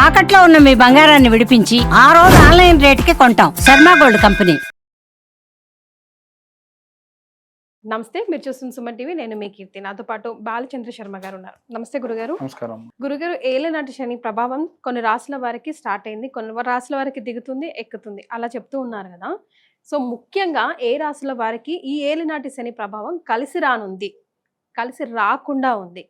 తాకట్లో ఉన్న మీ బంగారాన్ని విడిపించి ఆ రోజు ఆన్లైన్ రేటుకి కొంటాం. Sharma gold company. నమస్తే, మీరు చూస్తున్న సుమన్ టీవీ. నేను మీ కీర్తి. నాతో పాటు బాలచంద్ర శర్మ గారు ఉన్నారు. నమస్తే గురుగారు. నమస్కారం. గురుగారు, ఏలినాటి శని ప్రభావం కొన్ని రాశుల వారికి స్టార్ట్ అయింది, కొన్ని రాశుల వారికి దిగుతుంది, ఎక్కుతుంది, అలా చెప్తూ ఉన్నారు కదా. సో ముఖ్యంగా ఏ రాశుల వారికి ఈ ఏలినాటి శని ప్రభావం కలిసి రానుంది, కలిసి రాకుండా ఉంది?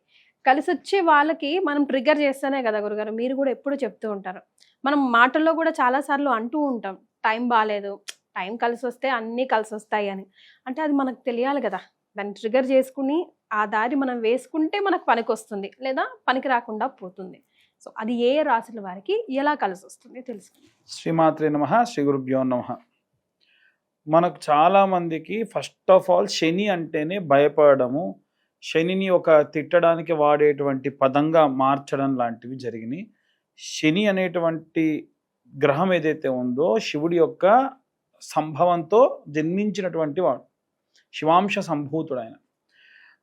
కలిసి వచ్చే వాళ్ళకి మనం ట్రిగ్గర్ చేస్తేనే కదా గురుగారు, మీరు కూడా ఎప్పుడు చెప్తూ ఉంటారు, మనం మాటల్లో కూడా చాలాసార్లు అంటూ ఉంటాం, టైం బాగాలేదు, టైం కలిసి వస్తే అన్నీ కలిసి వస్తాయి అని. అంటే అది మనకు తెలియాలి కదా, దాన్ని ట్రిగర్ చేసుకుని ఆ దారి మనం వేసుకుంటే మనకు పనికి వస్తుంది, లేదా పనికి రాకుండా పోతుంది. సో అది ఏ రాశుల వారికి ఎలా కలిసి వస్తుంది తెలుసుకుందాం. శ్రీమాత్రే నమః, శ్రీ గురుభ్యో నమః. మనకు చాలా మందికి ఫస్ట్ ఆఫ్ ఆల్ శని అంటేనే భయపడము, శనిని ఒక తిట్టడానికి వాడేటువంటి పదంగా మార్చడం లాంటివి జరిగినాయి. శని అనేటువంటి గ్రహం ఏదైతే ఉందో శివుడి యొక్క సంభవంతో జన్మించినటువంటి వాడు, శివాంశ సంభూతుడు ఆయన.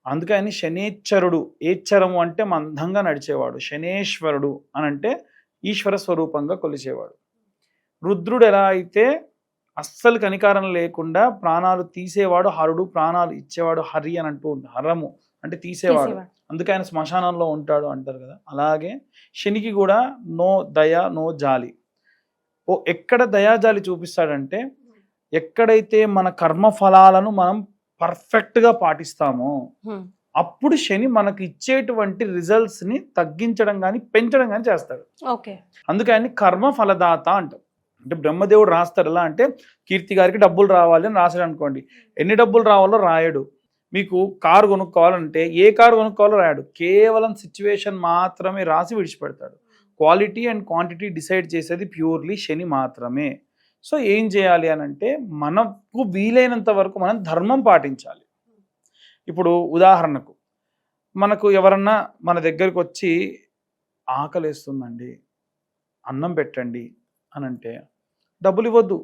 అందుకని శనేశ్వరుడు, ఏచ్చరము అంటే మందంగా నడిచేవాడు, శనేశ్వరుడు అని అంటే ఈశ్వర స్వరూపంగా కొలిచేవాడు. రుద్రుడు ఎలా అయితే అస్సలు కనికారం లేకుండా ప్రాణాలు తీసేవాడు హరుడు, ప్రాణాలు ఇచ్చేవాడు హరి అని అంటూ ఉంటాడు. హరము అంటే తీసేవాడు, అందుకే ఆయన శ్మశానంలో ఉంటాడు అంటారు కదా. అలాగే శనికి కూడా నో దయ నో జాలి. ఎక్కడ దయాజాలి చూపిస్తాడంటే ఎక్కడైతే మన కర్మ ఫలాలను మనం పర్ఫెక్ట్గా పాటిస్తామో అప్పుడు శని మనకు ఇచ్చేటువంటి రిజల్ట్స్ ని తగ్గించడం కానీ పెంచడం కానీ చేస్తాడు. అందుకే ఆయన కర్మ ఫలదాత అంటాం. అంటే బ్రహ్మదేవుడు రాస్తారు ఎలా అంటే, కీర్తి గారికి డబ్బులు రావాలి అని రాశాడు అనుకోండి, ఎన్ని డబ్బులు రావాలో రాయడు. మీకు కారు కొనుక్కోవాలంటే ఏ కారు కొనుక్కోవాలో రాయడు, కేవలం సిచ్యువేషన్ మాత్రమే రాసి విడిచిపెడతాడు. క్వాలిటీ అండ్ క్వాంటిటీ డిసైడ్ చేసేది ప్యూర్లీ శని మాత్రమే. సో ఏం చేయాలి అని అంటే, మనకు వీలైనంత వరకు మనం ధర్మం పాటించాలి. ఇప్పుడు ఉదాహరణకు మనకు ఎవరన్నా మన దగ్గరికి వచ్చి ఆకలేస్తుందండి అన్నం పెట్టండి అని అంటే డబ్బులు ఇవ్వద్దు,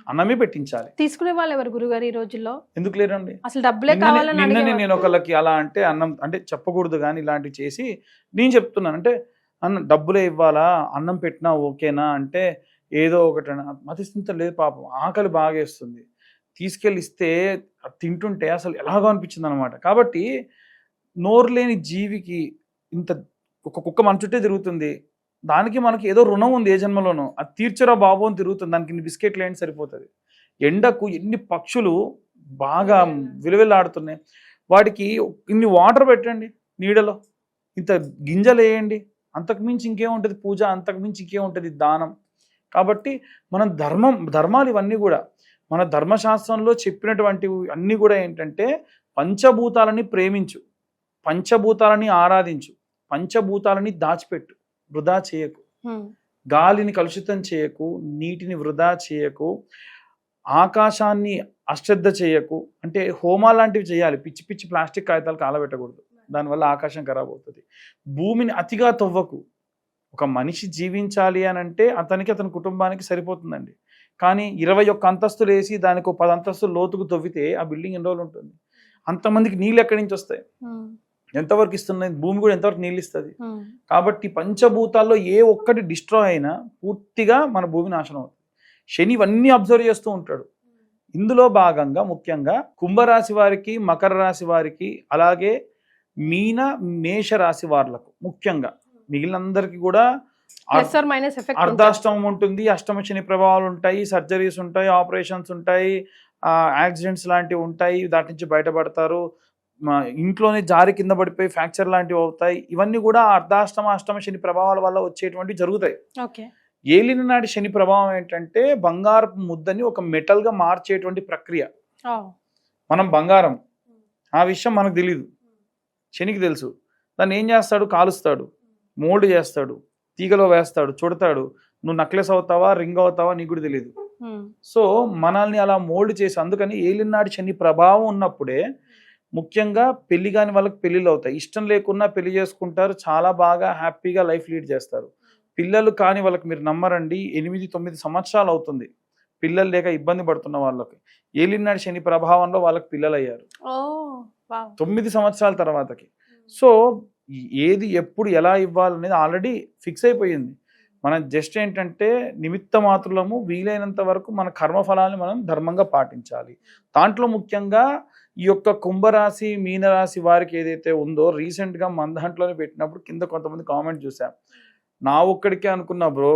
అన్నమే పెట్టించాలి. తీసుకునే వాళ్ళు ఎవరు గురుగారు ఈ రోజుల్లో? ఎందుకు లేరండి, అసలు డబ్బులే కావాలని. నేను ఒకళ్ళకి అలా అంటే అన్నం అంటే చెప్పకూడదు కానీ ఇలాంటివి చేసి నేను చెప్తున్నాను. అంటే అన్న డబ్బులే ఇవ్వాలా, అన్నం పెట్టినా ఓకేనా అంటే ఏదో ఒకటి మతిస్థితి లేదు, పాపం ఆకలి బాగేస్తుంది, తీసుకెళ్ళిస్తే తింటుంటే అసలు ఎలాగో అనిపించింది అనమాట. కాబట్టి నోరు లేని జీవికి ఇంత ఒక కుక్క మన చుట్టే తిరుగుతుంది, దానికి మనకి ఏదో రుణం ఉంది ఏ జన్మలోనో, అది తీర్చరా బాబు అని తిరుగుతుంది, దానికి ఇన్ని బిస్కెట్లు ఏంటి సరిపోతుంది. ఎండకు ఎన్ని పక్షులు బాగా విలువెల్లాడుతున్నాయి, వాటికి ఇన్ని వాటర్ పెట్టండి నీడలో, ఇంత గింజలు వేయండి, అంతకుమించి ఇంకేముంటుంది పూజ, అంతకుమించి ఇంకేముంటుంది దానం. కాబట్టి మనం ధర్మాలు ఇవన్నీ కూడా మన ధర్మశాస్త్రంలో చెప్పినటువంటివి అన్నీ కూడా ఏంటంటే, పంచభూతాలని ప్రేమించు, పంచభూతాలని ఆరాధించు, పంచభూతాలని దాచిపెట్టు, వృధా చేయకు, గాలిని కలుషితం చేయకు, నీటిని వృధా చేయకు, ఆకాశాన్ని అశ్రద్ధ చేయకు. అంటే హోమాలు లాంటివి చేయాలి, పిచ్చి పిచ్చి ప్లాస్టిక్ కాగితాలు కాలబెట్టకూడదు, దానివల్ల ఆకాశం ఖరాబ్ అవుతుంది. భూమిని అతిగా తవ్వకు. ఒక మనిషి జీవించాలి అని అంటే అతని కుటుంబానికి సరిపోతుందండి. కానీ 21 అంతస్తులు వేసి దానికి 10 అంతస్తులు లోతుకు తవ్వితే ఆ బిల్డింగ్ ఎన్ని రోజులు ఉంటుంది? అంతమందికి నీళ్ళు ఎక్కడి నుంచి వస్తాయి? ఎంతవరకు ఇస్తున్నాయి? భూమి కూడా ఎంతవరకు నీళ్ళు ఇస్తుంది? కాబట్టి పంచభూతాల్లో ఏ ఒక్కటి డిస్ట్రాయ్ అయినా పూర్తిగా మన భూమి నాశనం అవుతుంది. శని ఇవన్నీ అబ్జర్వ్ చేస్తూ ఉంటాడు. ఇందులో భాగంగా ముఖ్యంగా కుంభరాశి వారికి, మకర రాశి వారికి, అలాగే మీన మేష రాశి వారులకు ముఖ్యంగా, మిగిలినందరికీ కూడా అర్ధాష్టమం ఉంటుంది, అష్టమ శని ప్రభావాలు ఉంటాయి, సర్జరీస్ ఉంటాయి, ఆపరేషన్స్ ఉంటాయి, యాక్సిడెంట్స్ లాంటివి ఉంటాయి, దాటి నుంచి బయటపడతారు, ఇంట్లోనే జారి కింద పడిపోయి ఫ్రాక్చర్ లాంటివి అవుతాయి. ఇవన్నీ కూడా అష్టమ శని ప్రభావాల వల్ల వచ్చేటువంటి జరుగుతాయి. ఏలిన నాటి శని ప్రభావం ఏంటంటే బంగారపు ముద్దని ఒక మెటల్ గా మార్చేటువంటి ప్రక్రియ. మనం బంగారం, ఆ విషయం మనకు తెలీదు, శనికి తెలుసు. దాన్ని ఏం చేస్తాడు? కాలుస్తాడు, మోల్డ్ చేస్తాడు, తీగలో వేస్తాడు, చుడతాడు. నువ్వు నెక్లెస్ అవుతావా, రింగ్ అవుతావా నీకు కూడా తెలియదు. సో మనల్ని అలా మోల్డ్ చేసి, అందుకని ఏలినాటి శని ప్రభావం ఉన్నప్పుడే ముఖ్యంగా పెళ్లి కాని వాళ్ళకి పెళ్ళిళ్ళు అవుతాయి. ఇష్టం లేకున్నా పెళ్లి చేసుకుంటారు, చాలా బాగా హ్యాపీగా లైఫ్ లీడ్ చేస్తారు. పిల్లలు కాని వాళ్ళకి మీరు నమ్మరండి, 8-9 సంవత్సరాలు అవుతుంది పిల్లలు లేక ఇబ్బంది పడుతున్న వాళ్ళకి. ఏలినాటి శని ప్రభావంలో వాళ్ళకి పిల్లలు అయ్యారు 9 సంవత్సరాల తర్వాతకి. సో ఏది ఎప్పుడు ఎలా ఇవ్వాలనేది ఆల్రెడీ ఫిక్స్ అయిపోయింది. మనం జస్ట్ ఏంటంటే నిమిత్త మాత్రులము, వీలైనంత వరకు మన కర్మఫలాన్ని మనం ధర్మంగా పాటించాలి. దాంట్లో ముఖ్యంగా ఈ యొక్క కుంభరాశి మీనరాశి వారికి ఏదైతే ఉందో రీసెంట్గా మన దాంట్లోనే పెట్టినప్పుడు కింద కొంతమంది కామెంట్ చూసాం. నా ఒక్కడికే అనుకున్నా బ్రో,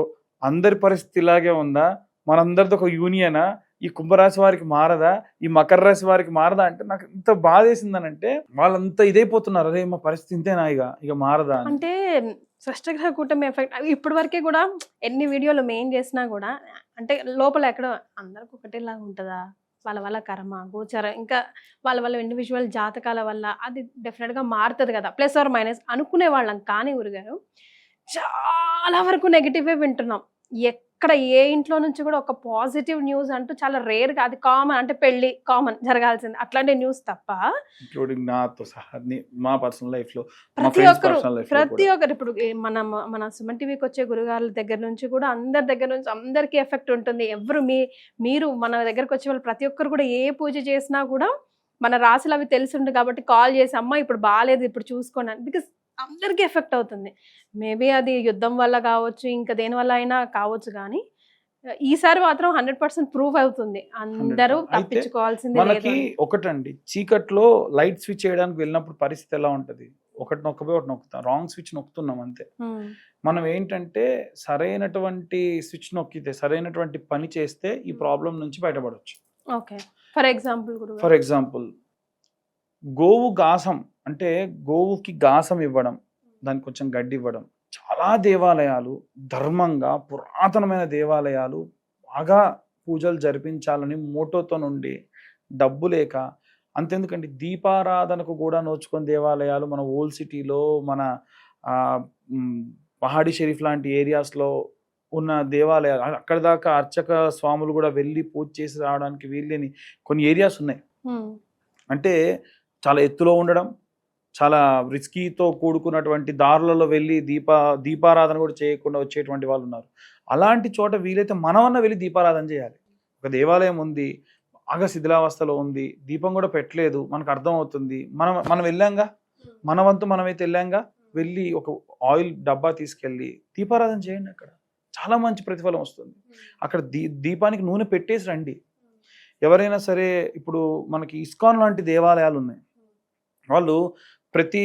అందరి పరిస్థితి ఇలాగే ఉందా, మనందరితో ఒక యూనియనా, ఈ కుంభరాశి వారికి మారదా, ఈ మకర రాశి వారికి మారదా అంటే నాకు ఇంత బాధ వేసిందనంటే వాళ్ళంతా ఇదైపోతున్నారు, అరే మా పరిస్థితి ఇంతేనా ఇక మారదా అని. అంటే షష్టగ్రహ కూటమి ఎఫెక్ట్ ఇప్పటి వరకే కూడా ఎన్ని వీడియోలు మెయిన్ చేసినా కూడా అంటే లోపల ఎక్కడ అందరికి ఒకటేలాగా ఉంటుందా, వాళ్ళ కర్మ గోచర ఇంకా వాళ్ళ ఇండివిజువల్ జాతకాల వల్ల అది డెఫినెట్గా మారుతుంది కదా, ప్లస్ ఆర్ మైనస్ అనుకునే వాళ్ళం. కానీ గురుగారు చాలా వరకు నెగిటివే వింటున్నాం. ఎక్కడ ఏ ఇంట్లో నుంచి కూడా ఒక పాజిటివ్ న్యూస్ అంటూ చాలా రేర్గా, అది కామన్, అంటే పెళ్లి కామన్ జరగాల్సింది అట్లాంటి న్యూస్ తప్ప ఇంక్లూడింగ్ నాతో సహా మా పర్సనల్ లైఫ్ లో, ప్రతి ఒక్కరు ఇప్పుడు మన సుమన్ టీవీకి వచ్చే గురుగారుల దగ్గర నుంచి కూడా అందరి దగ్గర నుంచి అందరికీ ఎఫెక్ట్ ఉంటుంది. ఎవరు మీరు మన దగ్గరకు వచ్చే వాళ్ళు ప్రతి ఒక్కరు కూడా ఏ పూజ చేసినా కూడా మన రాశులు అవి తెలిసిండు కాబట్టి కాల్ చేసి అమ్మ ఇప్పుడు బాగాలేదు ఇప్పుడు చూసుకోండి, బికాస్ అందరికీ ఎఫెక్ట్ అవుతుంది. మేబీ అది యుద్ధం వల్ల కావచ్చు, ఇంకా దేని వల్ల అయినా కావచ్చు, కానీ ఈసారి మాత్రం 100% ప్రూవ్ అవుతుంది. అందరూ తప్పించుకోవాల్సింది. మనకి ఒకటండి, చీకట్లో లైట్ స్విచ్ చేయడానికి వెళ్ళినప్పుడు పరిస్థితి ఎలా ఉంటది, ఒకటి నొక్కబోయి ఒకటి నొక్కుతాం, రాంగ్ స్విచ్ నొక్కుతున్నాం అంతే. మనం ఏంటంటే సరైనటువంటి స్విచ్ నొక్కితే, సరైనటువంటి పని చేస్తే ఈ ప్రాబ్లం నుంచి బయటపడవచ్చు. ఓకే, ఫర్ ఎగ్జాంపుల్ గోవు గాసం, అంటే గోవుకి గాసం ఇవ్వడం, దానికి కొంచెం గడ్డి ఇవ్వడం. చాలా దేవాలయాలు ధర్మంగా, పురాతనమైన దేవాలయాలు బాగా పూజలు జరిపించాలని మోటోతో నుండి డబ్బు లేక, అంతెందుకండి దీపారాధనకు కూడా నోచుకొని దేవాలయాలు మన ఓల్డ్ సిటీలో, మన పహాడి షరీఫ్ లాంటి ఏరియాస్లో ఉన్న దేవాలయాలు, అక్కడ దాకా అర్చక స్వాములు కూడా వెళ్ళి పూజ చేసి రావడానికి వీళ్ళని కొన్ని ఏరియాస్ ఉన్నాయి. అంటే చాలా ఎత్తులో ఉండడం, చాలా రిస్కీతో కూడుకున్నటువంటి దారులలో వెళ్ళి దీపారాధన కూడా చేయకుండా వచ్చేటువంటి వాళ్ళు ఉన్నారు. అలాంటి చోట వీలైతే మనమన్నా వెళ్ళి దీపారాధన చేయాలి. ఒక దేవాలయం ఉంది, బాగా శిథిలావస్థలో ఉంది, దీపం కూడా పెట్టలేదు, మనకు అర్థం అవుతుంది, మనం వెళ్ళాంగా, మన వంతు మనమైతే వెళ్ళాంగా, వెళ్ళి ఒక ఆయిల్ డబ్బా తీసుకెళ్ళి దీపారాధన చేయండి. అక్కడ చాలా మంచి ప్రతిఫలం వస్తుంది. అక్కడ దీపానికి నూనె పెట్టేసి రండి. ఎవరైనా సరే, ఇప్పుడు మనకి ఇస్కాన్ లాంటి దేవాలయాలు ఉన్నాయి, వాళ్ళు ప్రతి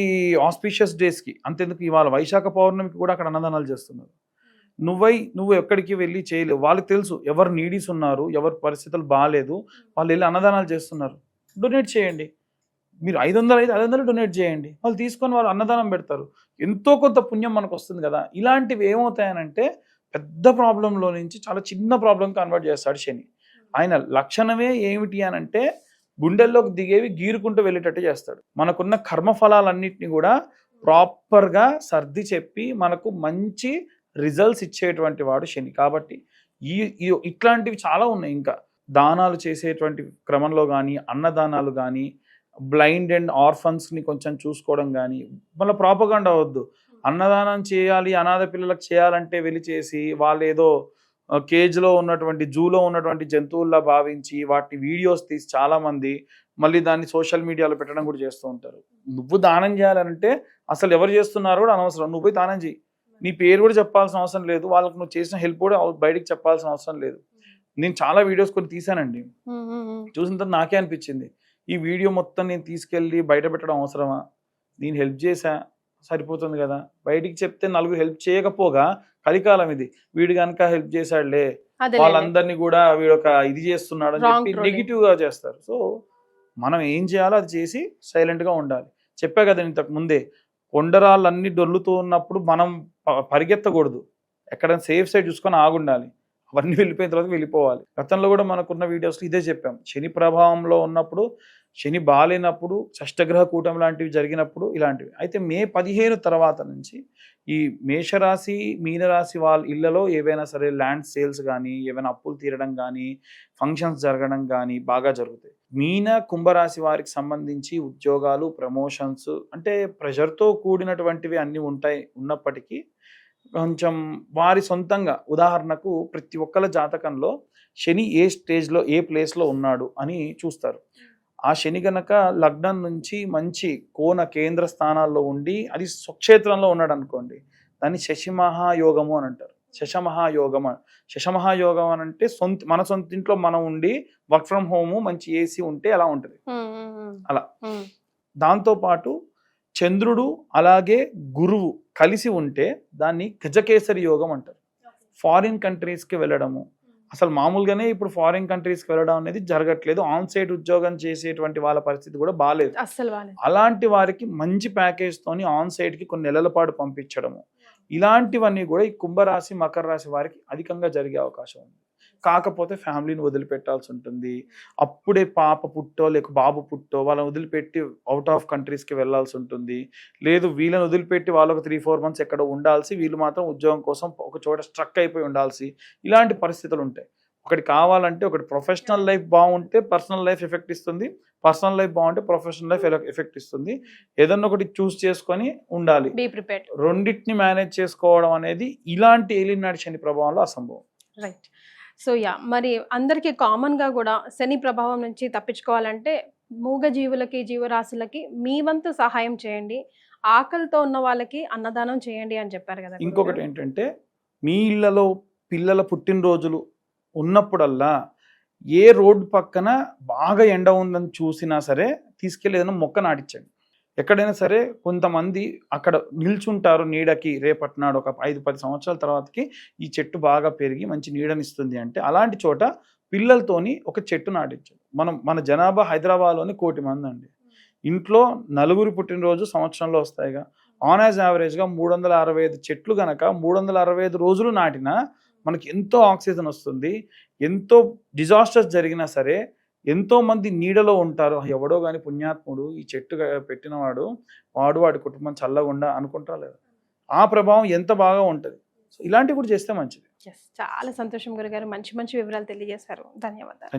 ఆస్పిషియస్ డేస్కి, అంతెందుకు ఇవాళ వైశాఖ పౌర్ణమికి కూడా అక్కడ అన్నదానాలు చేస్తున్నారు. నువ్వు ఎక్కడికి వెళ్ళి చేయలేవు, వాళ్ళకి తెలుసు ఎవరు నీడీస్ ఉన్నారు, ఎవరి పరిస్థితులు బాగాలేదు, వాళ్ళు వెళ్ళి అన్నదానాలు చేస్తున్నారు. డొనేట్ చేయండి. మీరు 500 డొనేట్ చేయండి, వాళ్ళు తీసుకొని వాళ్ళు అన్నదానం పెడతారు. ఎంతో కొంత పుణ్యం మనకు వస్తుంది కదా. ఇలాంటివి ఏమవుతాయనంటే పెద్ద ప్రాబ్లంలో నుంచి చాలా చిన్న ప్రాబ్లం కన్వర్ట్ చేస్తాడు శని. ఆయన లక్షణమే ఏమిటి అనంటే గుండెల్లోకి దిగేవి గీరుకుంటూ వెళ్ళేటట్టు చేస్తాడు. మనకున్న కర్మఫలాలన్నింటినీ కూడా ప్రాపర్గా సర్ది చెప్పి మనకు మంచి రిజల్ట్స్ ఇచ్చేటువంటి వాడు శని. కాబట్టి ఇట్లాంటివి చాలా ఉన్నాయి. ఇంకా దానాలు చేసేటువంటి క్రమంలో కానీ, అన్నదానాలు కానీ, బ్లైండ్ అండ్ ఆర్ఫన్స్ని కొంచెం చూసుకోవడం కానీ, మళ్ళీ ప్రాపగాండా అవద్దు. అన్నదానం చేయాలి, అనాథ పిల్లలకు చేయాలంటే వెళ్ళి చేసి వాళ్ళు ఏదో కేజ్లో ఉన్నటువంటి జూలో ఉన్నటువంటి జంతువుల్లా భావించి వాటి వీడియోస్ తీసి చాలామంది మళ్ళీ దాన్ని సోషల్ మీడియాలో పెట్టడం కూడా చేస్తూ ఉంటారు. నువ్వు దానం చేయాలంటే అసలు ఎవరు చేస్తున్నారో కూడా అనవసరం, నువ్వు పోయి దానం చేయి. నీ పేరు కూడా చెప్పాల్సిన అవసరం లేదు, వాళ్ళకి నువ్వు చేసిన హెల్ప్ కూడా బయటికి చెప్పాల్సిన అవసరం లేదు. నేను చాలా వీడియోస్ కొన్ని తీసానండి, చూసిన తర్వాత నాకే అనిపించింది ఈ వీడియో మొత్తం నేను తీసుకెళ్ళి బయట పెట్టడం అవసరమా, నేను హెల్ప్ చేశా సరిపోతుంది కదా. బయటికి చెప్తే నలుగురు హెల్ప్ చేయకపోగా, కలికాలం ఇది, వీడు కనుక హెల్ప్ చేశాడులే, వాళ్ళందరినీ కూడా వీడు ఒక ఇది చేస్తున్నాడు అని చెప్పి నెగిటివ్గా చేస్తారు. సో మనం ఏం చేయాలో అది చేసి సైలెంట్గా ఉండాలి. చెప్పా కదా ఇంతకు ముందే, కొండరాళ్ళన్నీ డొల్లుతూ ఉన్నప్పుడు మనం పరిగెత్తకూడదు, ఎక్కడైనా సేఫ్ సైడ్ చూసుకొని ఆగుండాలి. అవన్నీ వెళ్ళిపోయిన తర్వాత వెళ్ళిపోవాలి. గతంలో కూడా మనకున్న వీడియోస్లో ఇదే చెప్పాం. శని ప్రభావంలో ఉన్నప్పుడు, శని బాలేనప్పుడు, షష్టగ్రహ కూటమి లాంటివి జరిగినప్పుడు ఇలాంటివి. అయితే మే 15 తర్వాత నుంచి ఈ మేషరాశి మీనరాశి వాళ్ళ ఇళ్లలో ఏవైనా సరే ల్యాండ్ సేల్స్ కానీ, ఏవైనా అప్పులు తీరడం కానీ, ఫంక్షన్స్ జరగడం కానీ బాగా జరుగుతాయి. మీన కుంభరాశి వారికి సంబంధించి ఉద్యోగాలు, ప్రమోషన్స్, అంటే ప్రెషర్తో కూడినటువంటివి అన్నీ ఉన్నప్పటికీ కొంచెం వారి సొంతంగా, ఉదాహరణకు ప్రతి ఒక్కళ్ళ జాతకంలో శని ఏ స్టేజ్లో ఏ ప్లేస్లో ఉన్నాడు అని చూస్తారు. ఆ శని గనక లగ్నం నుంచి మంచి కోణ కేంద్ర స్థానాల్లో ఉండి అది స్వక్షేత్రంలో ఉన్నాడు అనుకోండి, దాన్ని శశి మహాయోగము అని అంటారు. శశమహాయోగం అని అంటే మన సొంత ఇంట్లో మనం ఉండి వర్క్ ఫ్రమ్ హోమ్ మంచి ఏసీ ఉంటే ఎలా ఉంటుంది అలా. దాంతో పాటు చంద్రుడు అలాగే గురువు కలిసి ఉంటే దాన్ని గజకేసరి యోగం అంటారు. ఫారిన్ కంట్రీస్కి వెళ్ళడము, అసలు మామూలుగానే ఇప్పుడు ఫారిన్ కంట్రీస్కి వెళ్ళడం అనేది జరగట్లేదు. ఆన్ సైట్ ఉద్యోగం చేసేటువంటి వాళ్ళ పరిస్థితి కూడా బాగాలేదు. అలాంటి వారికి మంచి ప్యాకేజ్ తోని ఆన్ సైట్ కి కొన్ని నెలల పాటు పంపించడము, ఇలాంటివన్నీ కూడా ఈ కుంభరాశి మకర రాశి వారికి అధికంగా జరిగే అవకాశం ఉంది. కాకపోతే ఫ్యామిలీని వదిలిపెట్టాల్సి ఉంటుంది. అప్పుడే పాప పుట్టో లేక బాబు పుట్టో వాళ్ళని వదిలిపెట్టి అవుట్ ఆఫ్ కంట్రీస్కి వెళ్ళాల్సి ఉంటుంది. లేదు వీళ్ళని వదిలిపెట్టి వాళ్ళకు 3-4 months ఎక్కడ ఉండాల్సి, వీళ్ళు మాత్రం ఉద్యోగం కోసం ఒక చోట స్ట్రక్ అయిపోయి ఉండాల్సి, ఇలాంటి పరిస్థితులు ఉంటాయి. ఒకటి కావాలంటే ఒకటి ప్రొఫెషనల్ లైఫ్ బాగుంటే పర్సనల్ లైఫ్ ఎఫెక్ట్ ఇస్తుంది, పర్సనల్ లైఫ్ బాగుంటే ప్రొఫెషనల్ లైఫ్ ఎఫెక్ట్ ఇస్తుంది. ఏదన్నా ఒకటి చూస్ చేసుకొని ఉండాలి. రెండింటిని మేనేజ్ చేసుకోవడం అనేది ఇలాంటి ఏలినాటి శని ప్రభావంలో అసంభవం. రైట్. సో మరి అందరికీ కామన్గా కూడా శని ప్రభావం నుంచి తప్పించుకోవాలంటే మూగ జీవులకి జీవరాశులకి మీ వంతు సహాయం చేయండి, ఆకలితో ఉన్న వాళ్ళకి అన్నదానం చేయండి అని చెప్పారు కదా. ఇంకొకటి ఏంటంటే మీ ఇళ్లలో పిల్లల పుట్టినరోజులు ఉన్నప్పుడల్లా ఏ రోడ్డు పక్కన బాగా ఎండ ఉందని చూసినా సరే తీసుకెళ్ళి ఏదైనా మొక్క నాటించండి. ఎక్కడైనా సరే కొంతమంది అక్కడ నిల్చుంటారు నీడకి, రేపటినాడు ఒక 5-10 సంవత్సరాల తర్వాతకి ఈ చెట్టు బాగా పెరిగి మంచి నీడనిస్తుంది అంటే అలాంటి చోట పిల్లలతోని ఒక చెట్టు నాటించండి. మన జనాభా హైదరాబాద్లోని 1 కోటి మంది అండి. ఇంట్లో 4 పుట్టినరోజు సంవత్సరంలో వస్తాయిగా. ఆన్ యావరేజ్గా 365 చెట్లు గనక 365 రోజులు నాటినా మనకి ఎంతో ఆక్సిజన్ వస్తుంది. ఎంతో డిజాస్టర్స్ జరిగినా సరే ఎంతో మంది నీడలో ఉంటారు. ఎవడో కానీ పుణ్యాత్ముడు ఈ చెట్టు పెట్టినవాడు వాడి కుటుంబం చల్లగుండా అనుకుంటారా లేదా? ఆ ప్రభావం ఎంత బాగా ఉంటుంది. సో ఇలాంటివి కూడా చేస్తే మంచిది. చాలా సంతోషం గురుగారు, మంచి వివరాలు తెలియజేశారు. ధన్యవాదాలు.